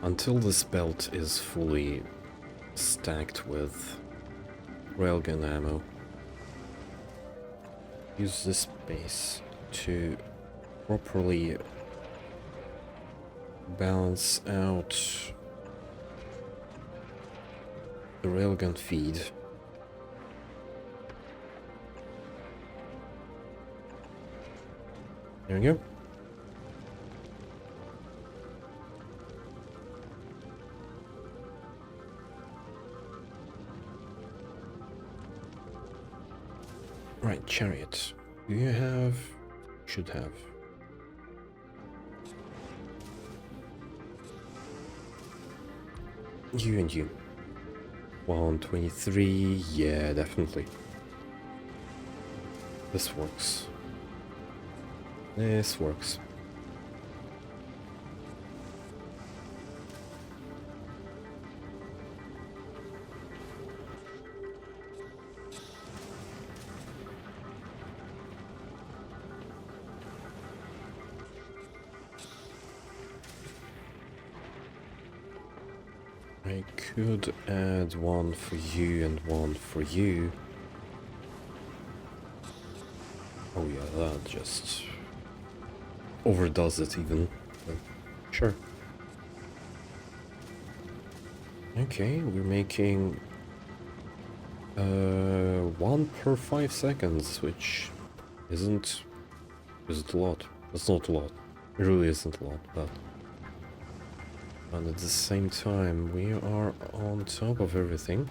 until this belt is fully stacked with railgun ammo, use this base to properly balance out the railgun feed. There we go. Right, chariot. Do you have... should have. You and you. 123, yeah, definitely. This works. This works. I could add one for you and one for you. Oh yeah, that just overdoes it even. But sure. Okay, we're making one per 5 seconds, which isn't a lot. It's not a lot. It really isn't a lot, but and at the same time we are on top of everything.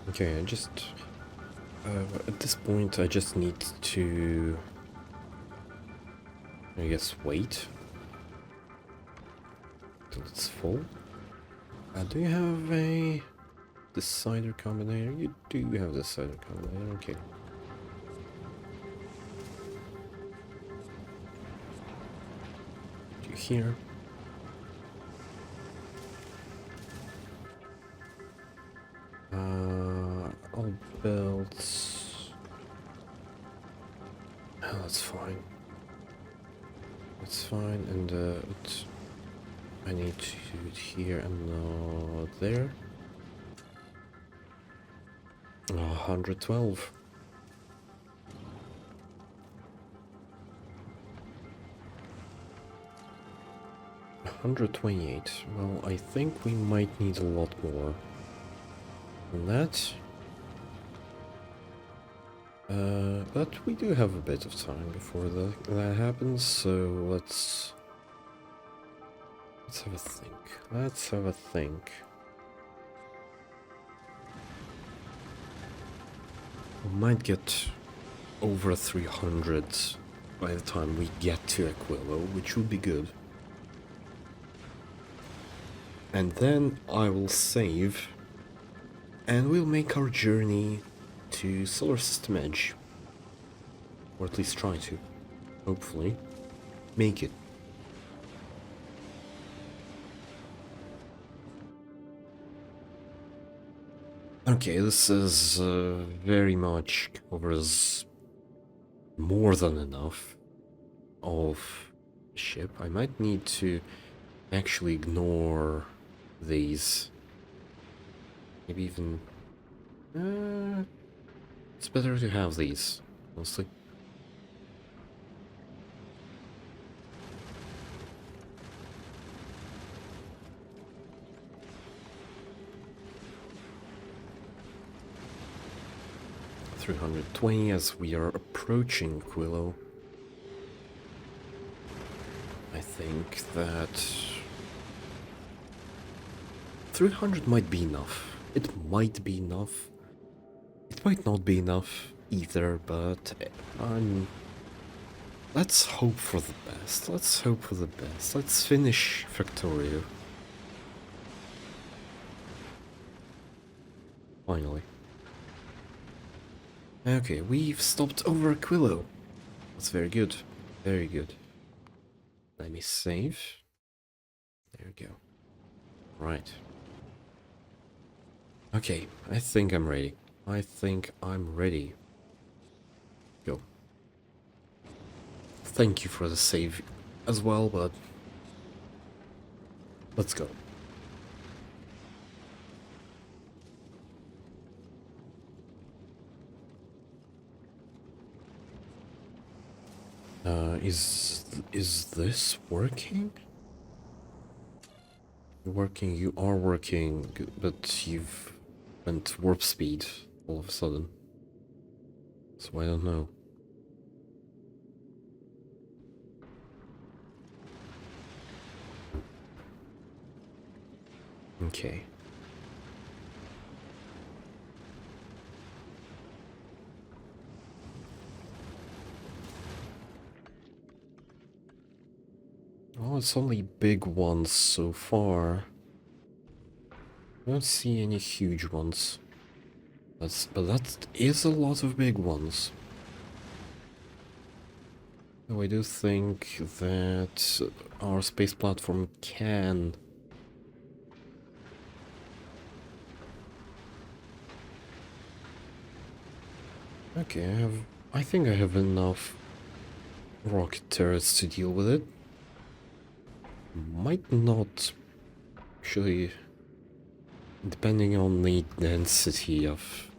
Okay, at this point I just need to, I guess, wait till it's full. Do you have a decider combinator? You do have the decider combinator, okay. Do you hear? All belts. Oh, that's fine. That's fine, and I need to do it here and not there. 112. $128. Well, I think we might need a lot more than that. But we do have a bit of time before that happens, so let's have a think. Let's have a think. We might get over 300 by the time we get to Aquilo, which would be good. And then I will save, and we'll make our journey to Solar System Edge. Or at least try to. Hopefully. Make it. Okay, this is very much covers more than enough of the ship. I might need to actually ignore these. Maybe even... it's better to have these, honestly. $320 as we are approaching Aquilo. I think that 300 might be enough. It might be enough. It might not be enough either, but let's hope for the best. Let's hope for the best. Let's finish Factorio. Finally. Okay, we've stopped over Aquilo. That's very good. Very good. Let me save. There we go. Right. Okay, I think I'm ready. I think I'm ready. Go. Thank you for the save as well, but let's go. Is this working? Working, you are working, but you've went warp speed all of a sudden. So I don't know. Okay. Oh, it's only big ones so far. I don't see any huge ones. But that is a lot of big ones. Though I do think that our space platform can... Okay, I think I have enough rocket turrets to deal with it. Might not, actually, depending on the density of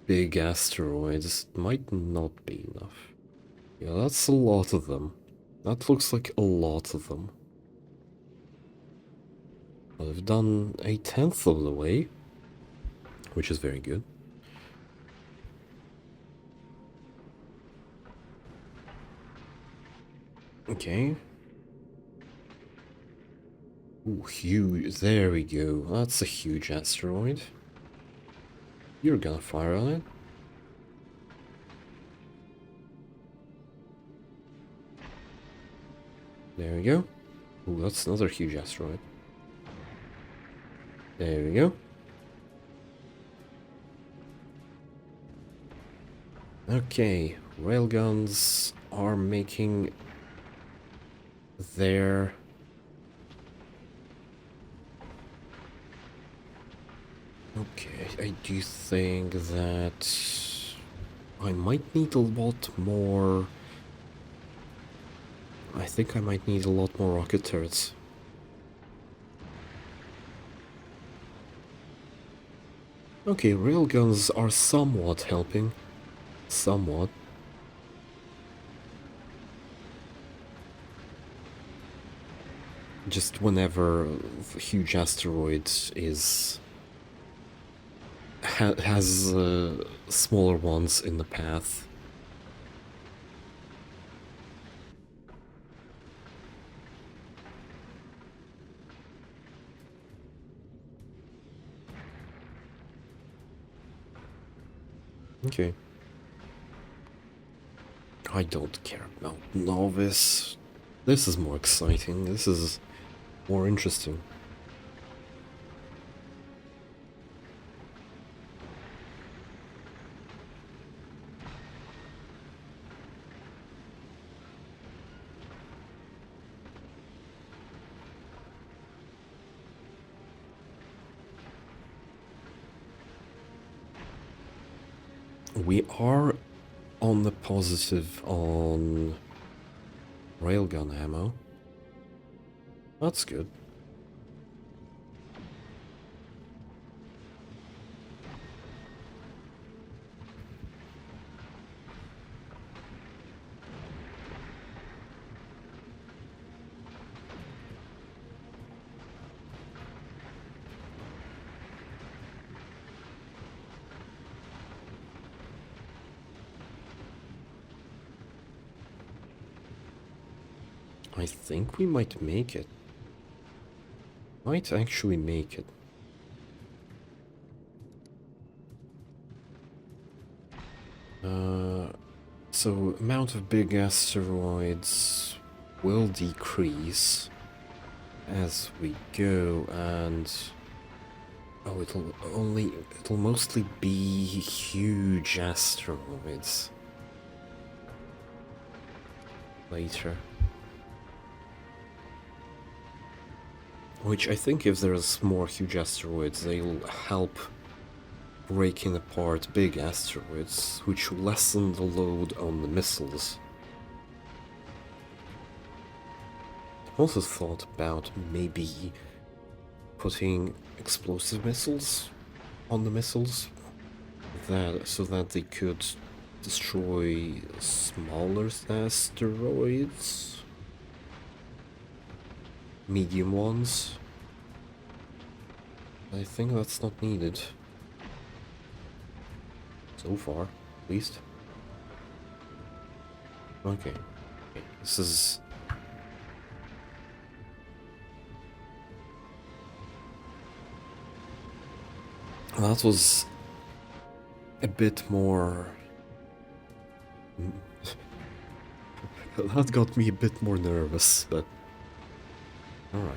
big asteroids, might not be enough. Yeah, that's a lot of them. That looks like a lot of them. Well, I've done 1/10 of the way, which is very good. Okay. Ooh, huge. There we go. That's a huge asteroid. You're gonna fire on it. There we go. Ooh, that's another huge asteroid. There we go. Okay, railguns are making their... Okay, I do think that I might need a lot more... I think I might need a lot more rocket turrets. Okay, railguns are somewhat helping. Somewhat. Just whenever a huge asteroid is... has smaller ones in the path. Okay. I don't care about novice. This is more exciting. This is more interesting. We are on the positive on railgun ammo. That's good. I think we might make it. Might actually make it. So amount of big asteroids will decrease as we go, and Oh, it'll mostly be huge asteroids later. Which I think if there's more huge asteroids, they'll help breaking apart big asteroids, which will lessen the load on the missiles. I also thought about maybe putting explosive missiles on the missiles, so that they could destroy smaller asteroids, medium ones. I think that's not needed. So far, at least. Okay. This is... That was a bit more... That got me a bit more nervous, but... Alright.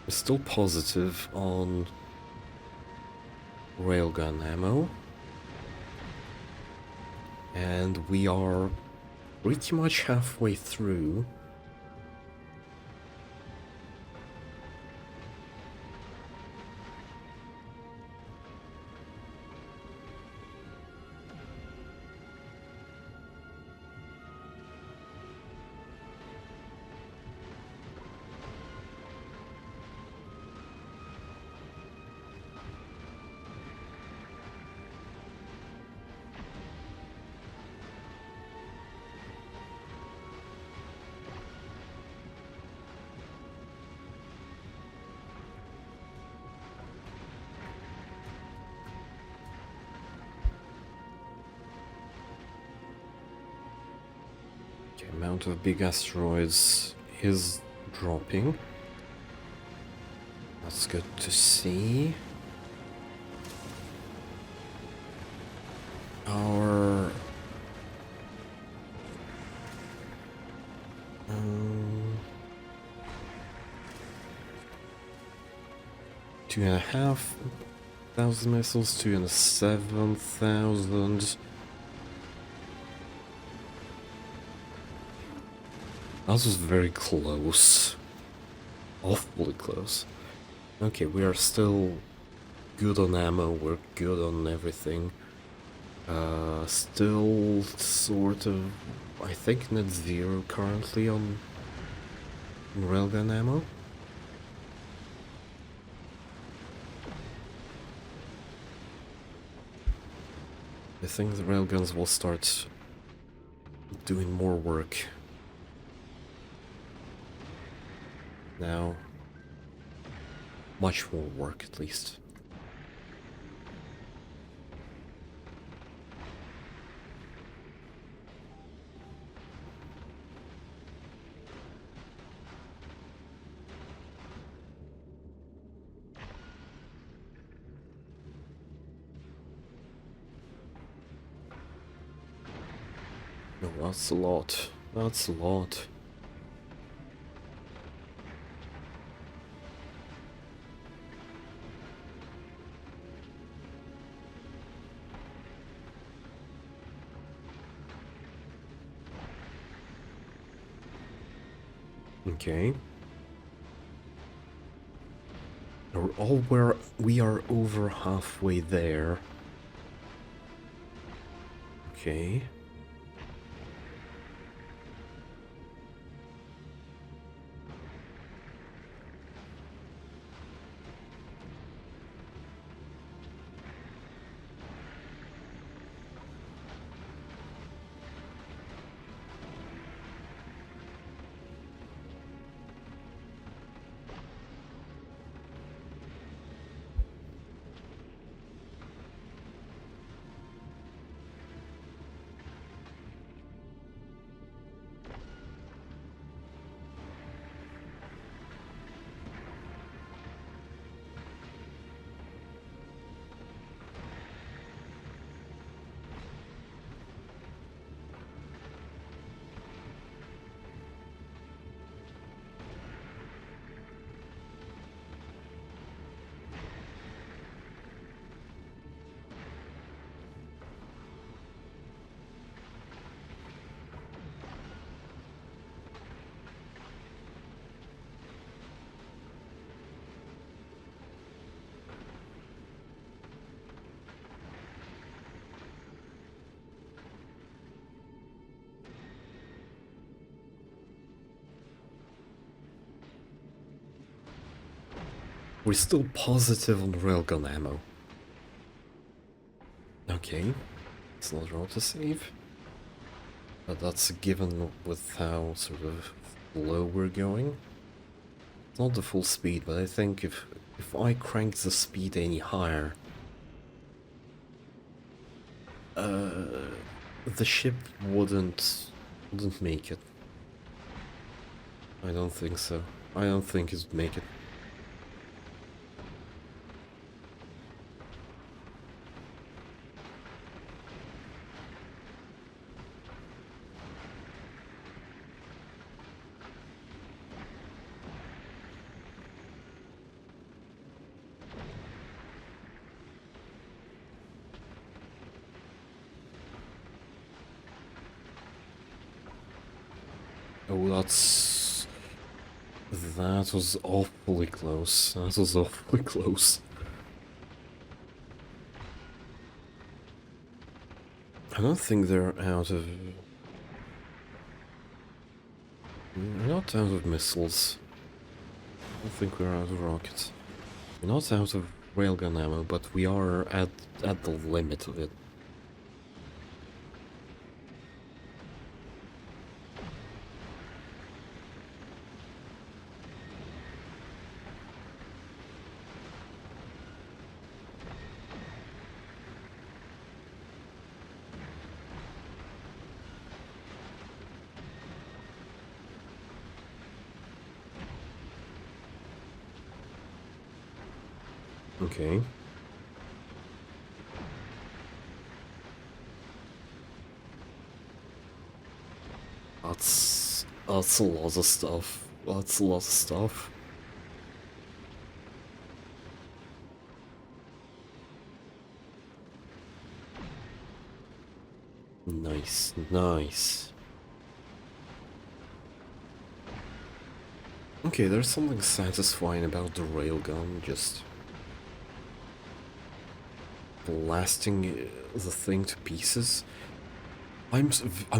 I'm still positive on railgun ammo. And we are pretty much halfway through. The amount of big asteroids is dropping. That's good to see. Our... Two and a half thousand missiles, 207,000. That was very close. Awfully close. Okay, we are still good on ammo, we're good on everything. Still sort of, I think, net zero currently on railgun ammo. I think the railguns will start doing more work now. Much more work, at least. No, that's a lot. That's a lot. Okay. We are over halfway there. Okay. We're still positive on railgun ammo. Okay, it's not wrong to save. But that's a given with how sort of low we're going. It's not the full speed, but I think if I crank the speed any higher, the ship wouldn't make it. I don't think so. I don't think it'd make it. Oh, that was awfully close. That was awfully close. I don't think they're out of... We're not out of missiles. I don't think we're out of rockets. We're not out of railgun ammo, but we are at the limit of it. Okay. That's a lot of stuff. That's a lot of stuff. Nice, nice. Okay, there's something satisfying about the railgun, just blasting the thing to pieces. I'm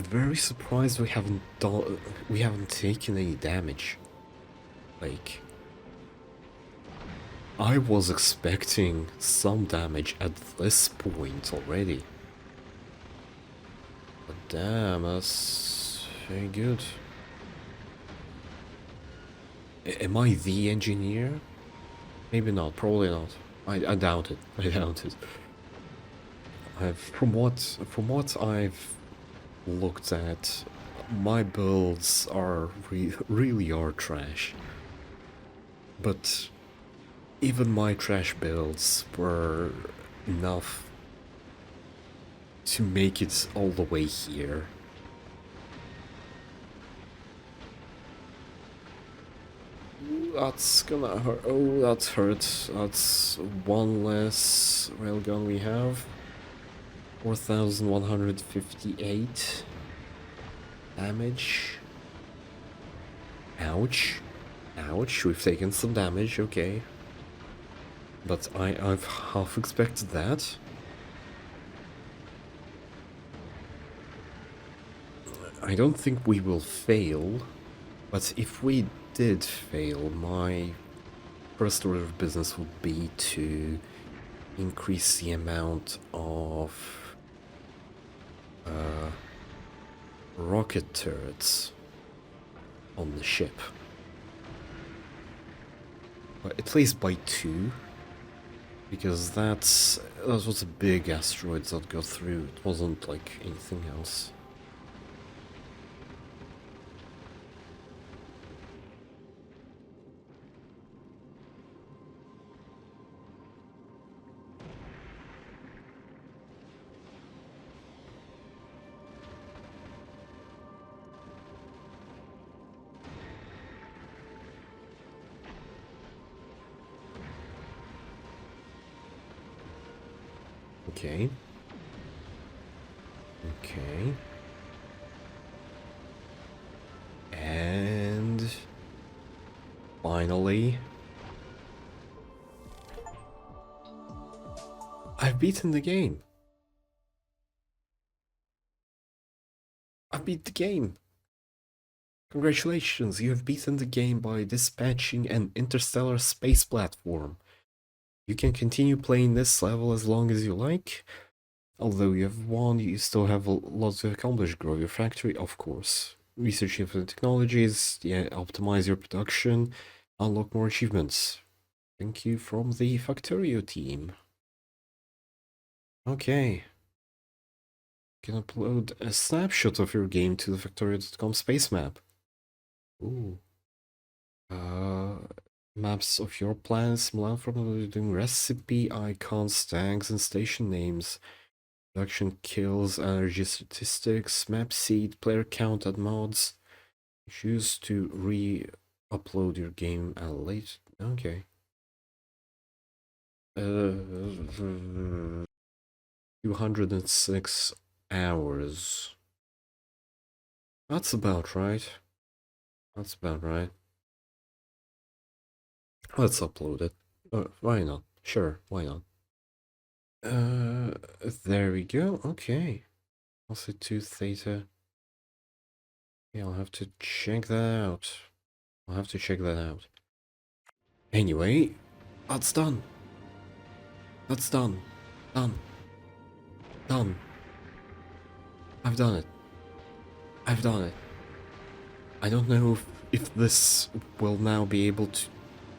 very surprised we haven't taken any damage. Like, I was expecting some damage at this point already. But damn, that's very good. Am I the engineer? Maybe not, probably not. I doubt it. I doubt it. From what I've looked at, my builds are really are trash. But even my trash builds were enough to make it all the way here. That's gonna hurt. Oh, that hurts. That's one less railgun we have. 4,158 damage. Ouch. Ouch, we've taken some damage, okay. But I've half expected that. I don't think we will fail, but if we did fail, my first order of business would be to increase the amount of rocket turrets on the ship. But at least by 2, because that was a big asteroid that got through. It wasn't like anything else. Okay. Okay. And finally, I've beaten the game. I beat the game. Congratulations, you have beaten the game by dispatching an interstellar space platform. You can continue playing this level as long as you like. Although you have won, you still have a lot to accomplish. Grow your factory, of course. Research infinite technologies, yeah, optimize your production, unlock more achievements. Thank you from the Factorio team. Okay. You can upload a snapshot of your game to the Factorio.com space map. Ooh. Maps of your planets, Milan from doing recipe icons, tags, and station names. Production kills, energy statistics, map seed, player count, and mods. Choose to re-upload your game late. Okay. 206 hours. That's about right. That's about right. Let's upload it. Why not? Sure, why not? There we go. Okay. Also 2 theta. Yeah, I'll have to check that out. I'll have to check that out. Anyway, that's done. That's done. Done. Done. I've done it. I've done it. I don't know if this will now be able to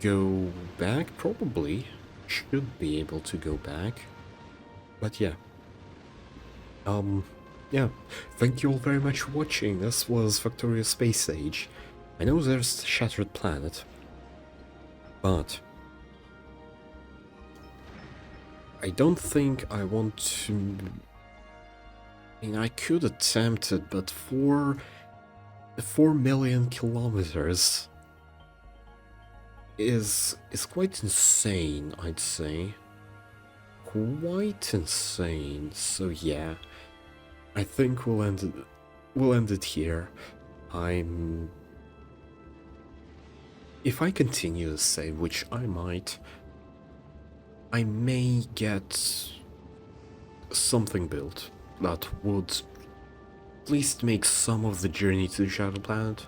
go back. Probably. Should be able to go back. But yeah. Yeah. Thank you all very much for watching. This was Factorio Space Age. I know there's Shattered Planet. But I don't think I want to... I mean, I could attempt it, but 4 million kilometers is quite insane, I'd say. Quite insane. So yeah, I think we'll end it here. If I continue to save, which I might, I may get something built that would at least make some of the journey to the Shadow Planet,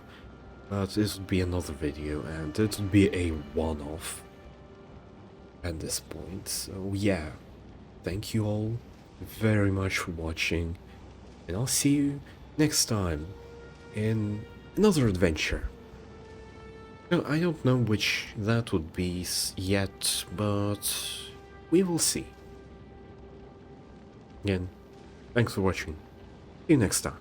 but this would be another video, and it would be a one-off at this point. So yeah, thank you all very much for watching, and I'll see you next time in another adventure. No, I don't know which that would be yet, but we will see. Again, thanks for watching. See you next time.